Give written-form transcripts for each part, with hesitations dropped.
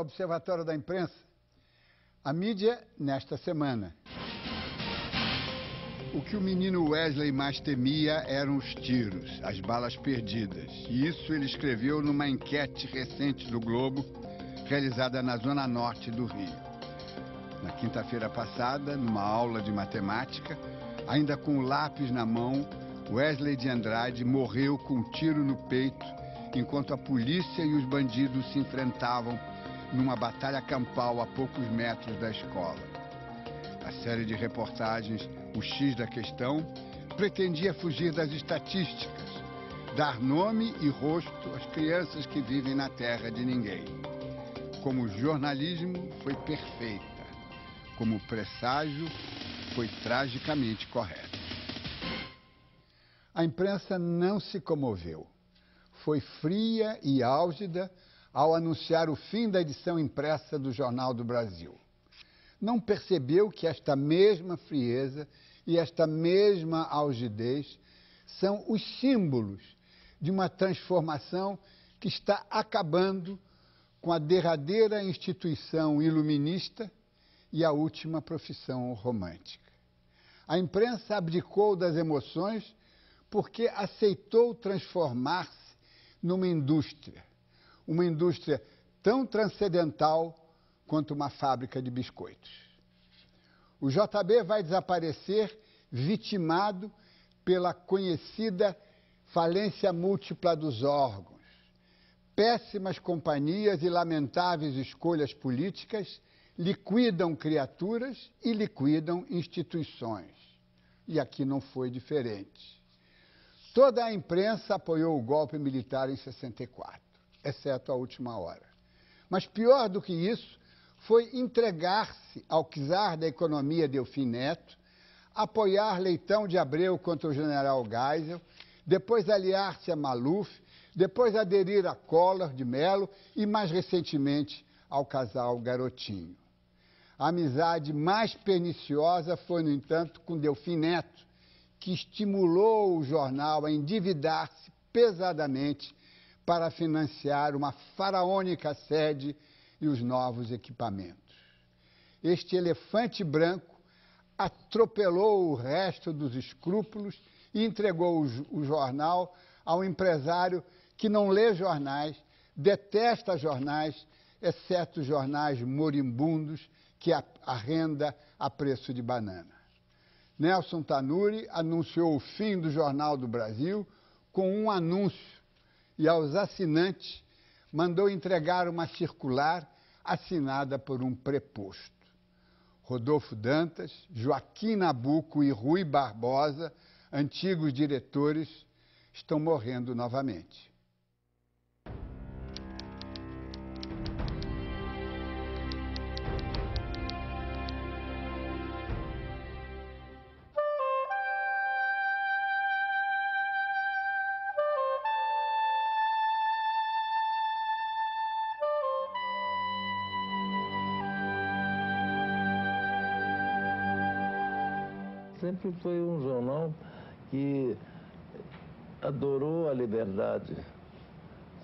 ao Observatório da Imprensa. A mídia nesta semana. O que o menino Wesley mais temia eram os tiros, as balas perdidas. E isso ele escreveu numa enquete recente do Globo, realizada na zona norte do Rio. Na quinta-feira passada, numa aula de matemática, ainda com o lápis na mão, Wesley de Andrade morreu com um tiro no peito, enquanto a polícia e os bandidos se enfrentavam numa batalha campal a poucos metros da escola. A série de reportagens O X da Questão pretendia fugir das estatísticas, dar nome e rosto às crianças que vivem na terra de ninguém. Como o jornalismo foi perfeita, como o presságio foi tragicamente correto. A imprensa não se comoveu. Foi fria e álgida ao anunciar o fim da edição impressa do Jornal do Brasil. Não percebeu que esta mesma frieza e esta mesma algidez são os símbolos de uma transformação que está acabando com a derradeira instituição iluminista e a última profissão romântica. A imprensa abdicou das emoções porque aceitou transformar-se numa indústria tão transcendental quanto uma fábrica de biscoitos. O JB vai desaparecer vitimado pela conhecida falência múltipla dos órgãos, péssimas companhias e lamentáveis escolhas políticas liquidam criaturas e liquidam instituições. E aqui não foi diferente. Toda a imprensa apoiou o golpe militar em 64, exceto a última hora. Mas pior do que isso foi entregar-se ao czar da economia Delfim Neto, apoiar Leitão de Abreu contra o general Geisel, depois aliar-se a Maluf, depois aderir a Collor de Mello e, mais recentemente, ao casal Garotinho. A amizade mais perniciosa foi, no entanto, com Delfim Neto, que estimulou o jornal a endividar-se pesadamente para financiar uma faraônica sede e os novos equipamentos. Este elefante branco atropelou o resto dos escrúpulos e entregou o jornal ao empresário que não lê jornais, detesta jornais, exceto jornais moribundos que arrenda a preço de banana. Nelson Tanuri anunciou o fim do Jornal do Brasil com um anúncio e aos assinantes mandou entregar uma circular assinada por um preposto. Rodolfo Dantas, Joaquim Nabuco e Rui Barbosa, antigos diretores, estão morrendo novamente. Sempre foi um jornal que adorou a liberdade.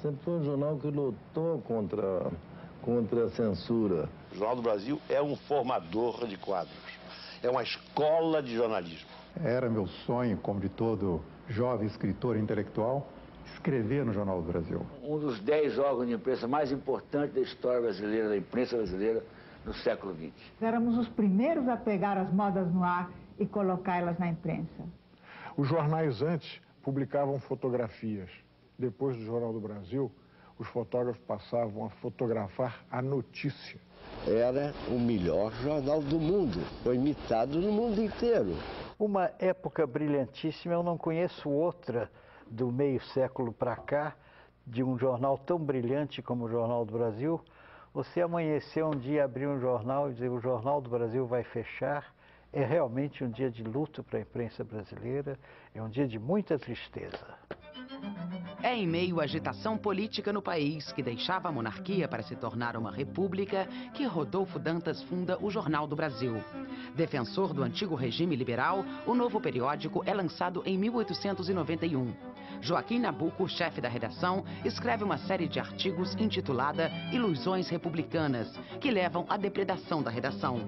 Sempre foi um jornal que lutou contra a censura. O Jornal do Brasil é um formador de quadros. É uma escola de jornalismo. Era meu sonho, como de todo jovem escritor intelectual, escrever no Jornal do Brasil. Um dos 10 órgãos de imprensa mais importantes da história brasileira, da imprensa brasileira, no século XX. Éramos os primeiros a pegar as modas no ar e colocá-las na imprensa. Os jornais antes publicavam fotografias. Depois do Jornal do Brasil, os fotógrafos passavam a fotografar a notícia. Era o melhor jornal do mundo, foi imitado no mundo inteiro. Uma época brilhantíssima, eu não conheço outra do meio século para cá, de um jornal tão brilhante como o Jornal do Brasil. Você amanhecer um dia, abrir um jornal e dizer o Jornal do Brasil vai fechar, é realmente um dia de luto para a imprensa brasileira, é um dia de muita tristeza. É em meio à agitação política no país, que deixava a monarquia para se tornar uma república, que Rodolfo Dantas funda o Jornal do Brasil. Defensor do antigo regime liberal, o novo periódico é lançado em 1891. Joaquim Nabuco, chefe da redação, escreve uma série de artigos intitulada Ilusões Republicanas, que levam à depredação da redação.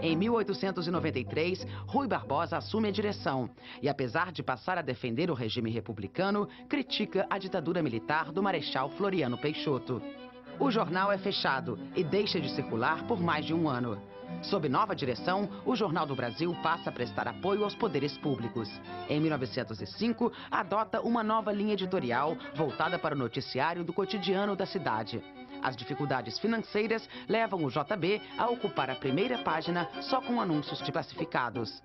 Em 1893, Rui Barbosa assume a direção e, apesar de passar a defender o regime republicano, critica a ditadura militar do Marechal Floriano Peixoto. O jornal é fechado e deixa de circular por mais de um ano. Sob nova direção, o Jornal do Brasil passa a prestar apoio aos poderes públicos. Em 1905, adota uma nova linha editorial voltada para o noticiário do cotidiano da cidade. As dificuldades financeiras levam o JB a ocupar a primeira página só com anúncios de classificados.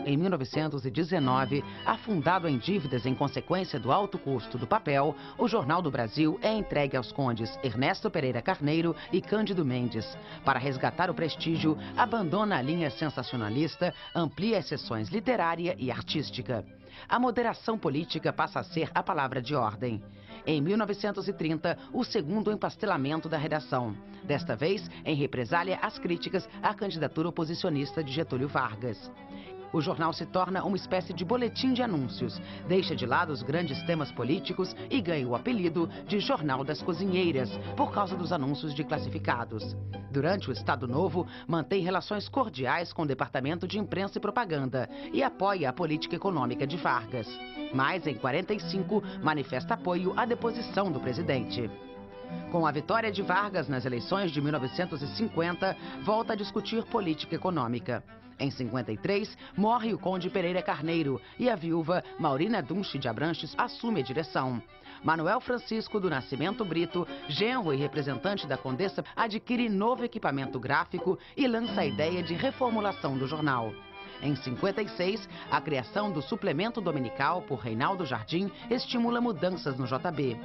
Em 1919, afundado em dívidas em consequência do alto custo do papel, o Jornal do Brasil é entregue aos condes Ernesto Pereira Carneiro e Cândido Mendes. Para resgatar o prestígio, abandona a linha sensacionalista, amplia as seções literária e artística. A moderação política passa a ser a palavra de ordem. Em 1930, o segundo empastelamento da redação. Desta vez, em represália às críticas à candidatura oposicionista de Getúlio Vargas. O jornal se torna uma espécie de boletim de anúncios, deixa de lado os grandes temas políticos e ganha o apelido de Jornal das Cozinheiras, por causa dos anúncios de classificados. Durante o Estado Novo, mantém relações cordiais com o Departamento de Imprensa e Propaganda e apoia a política econômica de Vargas. Mas, em 45, manifesta apoio à deposição do presidente. Com a vitória de Vargas nas eleições de 1950, volta a discutir política econômica. Em 53, morre o conde Pereira Carneiro e a viúva Maurina Dunche de Abranches assume a direção. Manuel Francisco do Nascimento Brito, genro e representante da condessa, adquire novo equipamento gráfico e lança a ideia de reformulação do jornal. Em 56, a criação do suplemento dominical por Reinaldo Jardim estimula mudanças no JB.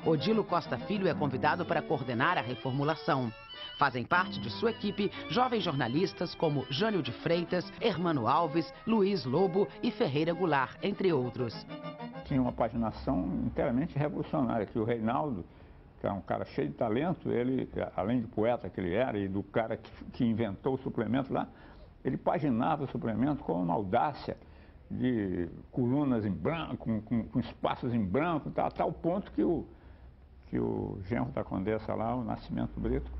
Odilo Costa Filho é convidado para coordenar a reformulação. Fazem parte de sua equipe jovens jornalistas como Jânio de Freitas, Hermano Alves, Luiz Lobo e Ferreira Goulart, entre outros. Tinha uma paginação inteiramente revolucionária, que o Reinaldo, que era um cara cheio de talento, ele, além de poeta que ele era e do cara que inventou o suplemento lá, ele paginava o suplemento com uma audácia de colunas em branco, com espaços em branco, a tal ponto que o genro da condessa lá, o Nascimento Brito,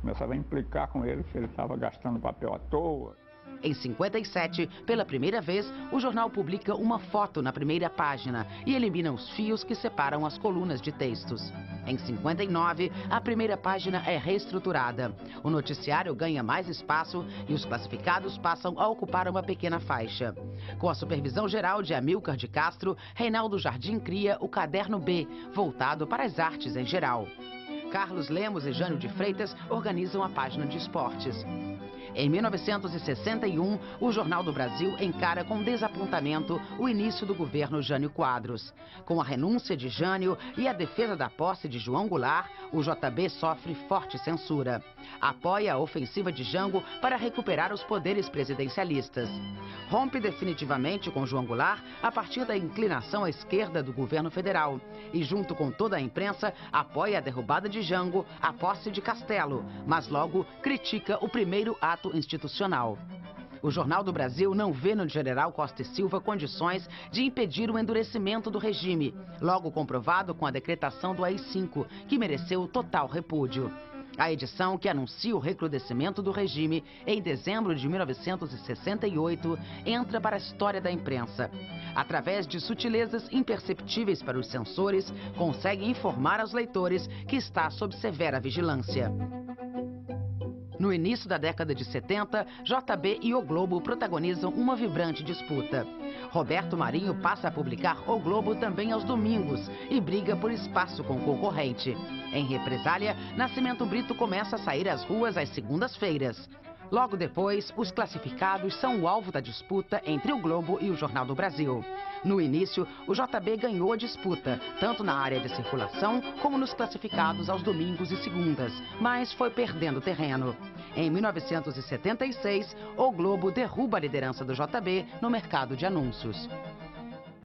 começava a implicar com ele que ele estava gastando papel à toa. Em 57, pela primeira vez, o jornal publica uma foto na primeira página e elimina os fios que separam as colunas de textos. Em 59, a primeira página é reestruturada. O noticiário ganha mais espaço e os classificados passam a ocupar uma pequena faixa. Com a supervisão geral de Amílcar de Castro, Reinaldo Jardim cria o Caderno B, voltado para as artes em geral. Carlos Lemos e Jânio de Freitas organizam a página de esportes. Em 1961, o Jornal do Brasil encara com desapontamento o início do governo Jânio Quadros. Com a renúncia de Jânio e a defesa da posse de João Goulart, o JB sofre forte censura. Apoia a ofensiva de Jango para recuperar os poderes presidencialistas. Rompe definitivamente com João Goulart a partir da inclinação à esquerda do governo federal. E, junto com toda a imprensa, apoia a derrubada de Jango, a posse de Castelo, mas logo critica o primeiro ato institucional. O Jornal do Brasil não vê no general Costa e Silva condições de impedir o endurecimento do regime, logo comprovado com a decretação do AI-5, que mereceu total repúdio. A edição que anuncia o recrudescimento do regime, em dezembro de 1968, entra para a história da imprensa. Através de sutilezas imperceptíveis para os censores, consegue informar aos leitores que está sob severa vigilância. No início da década de 70, JB e O Globo protagonizam uma vibrante disputa. Roberto Marinho passa a publicar O Globo também aos domingos e briga por espaço com o concorrente. Em represália, Nascimento Brito começa a sair às ruas às segundas-feiras. Logo depois, os classificados são o alvo da disputa entre o Globo e o Jornal do Brasil. No início, o JB ganhou a disputa, tanto na área de circulação como nos classificados aos domingos e segundas, mas foi perdendo terreno. Em 1976, o Globo derruba a liderança do JB no mercado de anúncios.